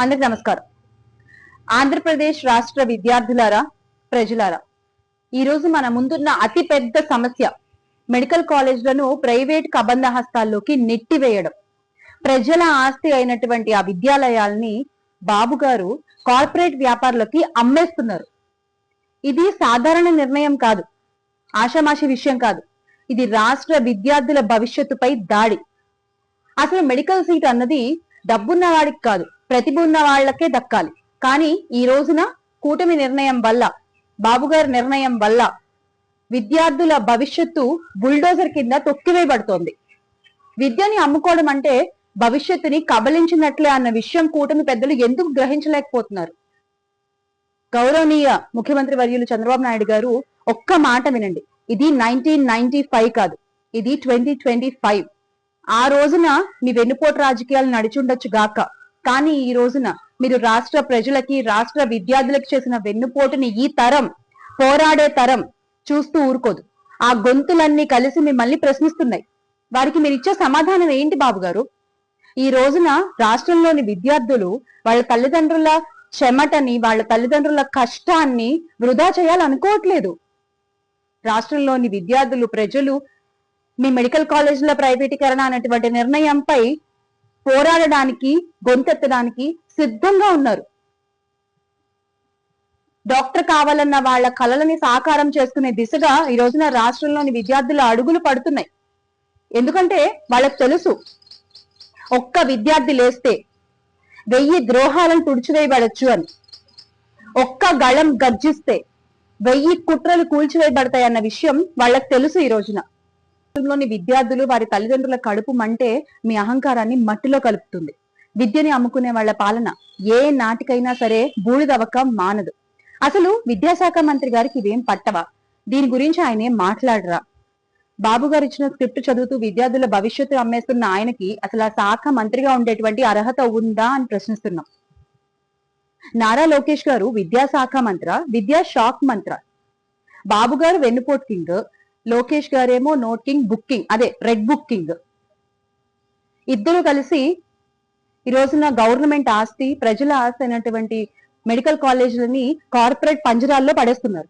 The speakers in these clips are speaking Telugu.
అందరికి నమస్కారం. ఆంధ్రప్రదేశ్ రాష్ట్ర విద్యార్థులారా, ప్రజలారా, ఈ రోజు మన ముందున్న అతి పెద్ద సమస్య మెడికల్ కాలేజ్లను ప్రైవేట్ కబంధ హస్తాల్లోకి నెట్టివేయడం. ప్రజల ఆస్తి అయినటువంటి ఆ విద్యాలయాల్ని బాబు గారు కార్పొరేట్ వ్యాపారులకి అమ్మేస్తున్నారు. ఇది సాధారణ నిర్ణయం కాదు, ఆషామాషి విషయం కాదు. ఇది రాష్ట్ర విద్యార్థుల భవిష్యత్తుపై దాడి. అసలు మెడికల్ సీట్ అన్నది డబ్బున్న వాడికి కాదు, ప్రతిభ ఉన్న వాళ్లకే దక్కాలి. కానీ ఈ రోజున కూటమి నిర్ణయం వల్ల, బాబుగారి నిర్ణయం వల్ల విద్యార్థుల భవిష్యత్తు బుల్డోజర్ కింద తొక్కివేయబడుతోంది. విద్యని అమ్ముకోవడం అంటే భవిష్యత్తుని కబలించినట్లే అన్న విషయం కూటమి పెద్దలు ఎందుకు గ్రహించలేకపోతున్నారు? గౌరవనీయ ముఖ్యమంత్రి వర్యులు చంద్రబాబు నాయుడు గారు ఒక్క మాట వినండి. ఇది 1995 కాదు, ఇది 2025. ఆ రోజున మీ వెన్నుపోటు రాజకీయాలు నడిచుండొచ్చు గాక, కానీ ఈ రోజున మీరు రాష్ట్ర ప్రజలకి, రాష్ట్ర విద్యార్థులకు చేసిన వెన్నుపోటుని ఈ తరం, పోరాడే తరం చూస్తూ ఊరుకోదు. ఆ గొంతులన్నీ కలిసి మిమ్మల్ని ప్రశ్నిస్తున్నాయి. వారికి మీరు ఇచ్చే సమాధానం ఏంటి బాబు గారు? ఈ రోజున రాష్ట్రంలోని విద్యార్థులు వాళ్ళ తల్లిదండ్రుల చెమటని, వాళ్ళ తల్లిదండ్రుల కష్టాన్ని వృధా చేయాలనుకోవట్లేదు. రాష్ట్రంలోని విద్యార్థులు, ప్రజలు మీ మెడికల్ కాలేజీల ప్రైవేటీకరణ అనేటువంటి నిర్ణయంపై పోరాడడానికి, గొంతెత్తడానికి సిద్ధంగా ఉన్నారు. డాక్టర్ కావాలన్న వాళ్ళ కలలని సాకారం చేసుకునే దిశగా ఈ రోజున రాష్ట్రంలోని విద్యార్థుల అడుగులు పడుతున్నాయి. ఎందుకంటే వాళ్ళకు తెలుసు, ఒక్క విద్యార్థి లేస్తే 1000 ద్రోహాలను తుడిచివేయబడచ్చు అని. ఒక్క గళం గర్జిస్తే 1000 కుట్రలు కూల్చివేయబడతాయి అన్న విషయం వాళ్ళకు తెలుసు. ఈ రోజున లోని విద్యార్థులు, వారి తల్లిదండ్రుల కడుపు మంటే మీ అహంకారాన్ని మట్టిలో కలుపుతుంది. విద్యని అమ్ముకునే వాళ్ళ పాలన ఏ నాటికైనా సరే బూడిదవ్వక మానదు. అసలు విద్యాశాఖ మంత్రి గారికి ఇవేం పట్టవా? దీని గురించి ఆయన ఏం మాట్లాడరా? బాబు గారు ఇచ్చిన స్క్రిప్ట్ చదువుతూ విద్యార్థుల భవిష్యత్తు అమ్మేస్తున్న ఆయనకి అసలు ఆ శాఖ మంత్రిగా ఉండేటువంటి అర్హత ఉందా అని ప్రశ్నిస్తున్నాం. నారా లోకేష్ గారు విద్యాశాఖ మంత్ర, విద్యా షాక్ మంత్ర. బాబు గారు వెన్నుపోటు కింగ్, లోకేష్ గారేమో నోట్ కింగ్, బుక్కింగ్, అదే రెడ్ బుక్కింగ్. ఇద్దరు కలిసి ఈ రోజున గవర్నమెంట్ ఆస్తి, ప్రజల ఆస్తి అయినటువంటి మెడికల్ కాలేజీలని కార్పొరేట్ పంజరాల్లో పడేస్తున్నారు.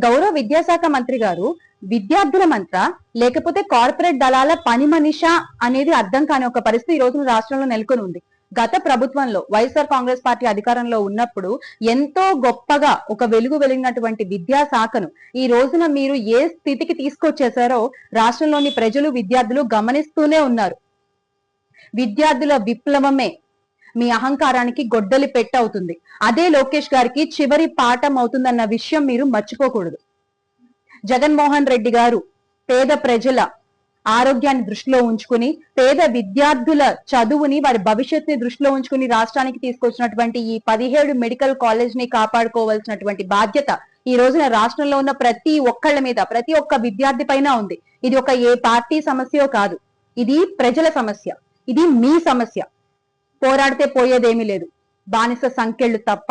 గౌరవ విద్యాశాఖ మంత్రి గారు విద్యార్థుల మంత్ర, లేకపోతే కార్పొరేట్ దళాల పని మనిషా అనేది అర్థం కాని ఒక పరిస్థితి ఈ రోజున రాష్ట్రంలో నెలకొని ఉంది. గత ప్రభుత్వంలో వైఎస్ఆర్ కాంగ్రెస్ పార్టీ అధికారంలో ఉన్నప్పుడు ఎంతో గొప్పగా ఒక వెలుగు వెలిగినటువంటి విద్యాశాఖను ఈ రోజున మీరు ఏ స్థితికి తీసుకొచ్చేశారో రాష్ట్రంలోని ప్రజలు, విద్యార్థులు గమనిస్తూనే ఉన్నారు. విద్యార్థుల విప్లవమే మీ అహంకారానికి గొడ్డలి పెట్టవుతుంది. అదే లోకేష్ గారికి చివరి పాఠం అవుతుందన్న విషయం మీరు మర్చిపోకూడదు. జగన్మోహన్ రెడ్డి గారు పేద ప్రజల ఆరోగ్యాన్ని దృష్టిలో ఉంచుకుని, పేద విద్యార్థుల చదువుని, వారి భవిష్యత్తుని దృష్టిలో ఉంచుకుని రాష్ట్రానికి తీసుకొచ్చినటువంటి ఈ 17 మెడికల్ కాలేజ్ ని కాపాడుకోవాల్సినటువంటి బాధ్యత ఈ రోజున రాష్ట్రంలో ఉన్న ప్రతి ఒక్కళ్ళ మీద, ప్రతి ఒక్క విద్యార్థి పైన ఉంది. ఇది ఒక ఏ పార్టీ సమస్యో కాదు, ఇది ప్రజల సమస్య, ఇది మీ సమస్య. పోరాడితే పోయేదేమీ లేదు, బానిస సంఖ్యలు తప్ప.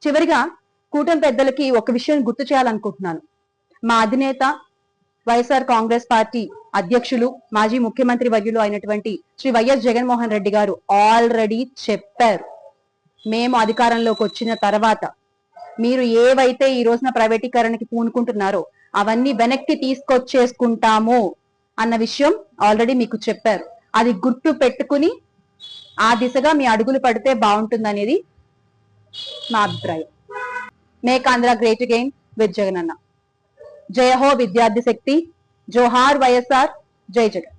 చివరిగా కూటమి పెద్దలకి ఒక విషయం గుర్తు చేయాలనుకుంటున్నాను. మా అధినేత వైఎస్ఆర్ కాంగ్రెస్ పార్టీ అధ్యక్షులు, మాజీ ముఖ్యమంత్రి వర్యులు అయినటువంటి శ్రీ వైఎస్ జగన్మోహన్ రెడ్డి గారు ఆల్రెడీ చెప్పారు, మేము అధికారంలోకి వచ్చిన తర్వాత మీరు ఏవైతే ఈ రోజున ప్రైవేటీకరణకి పూనుకుంటున్నారో అవన్నీ వెనక్కి తీసుకొచ్చేసుకుంటాము అన్న విషయం ఆల్రెడీ మీకు చెప్పారు. అది గుర్తు పెట్టుకుని ఆ దిశగా మీ అడుగులు పడితే బాగుంటుందనేది నా అభిప్రాయం. Make Andhra great again with Jagan అన్న. జయ హో విద్యార్థి శక్తి, జోహార్ వైఎస్ఆర్, జై జగన్.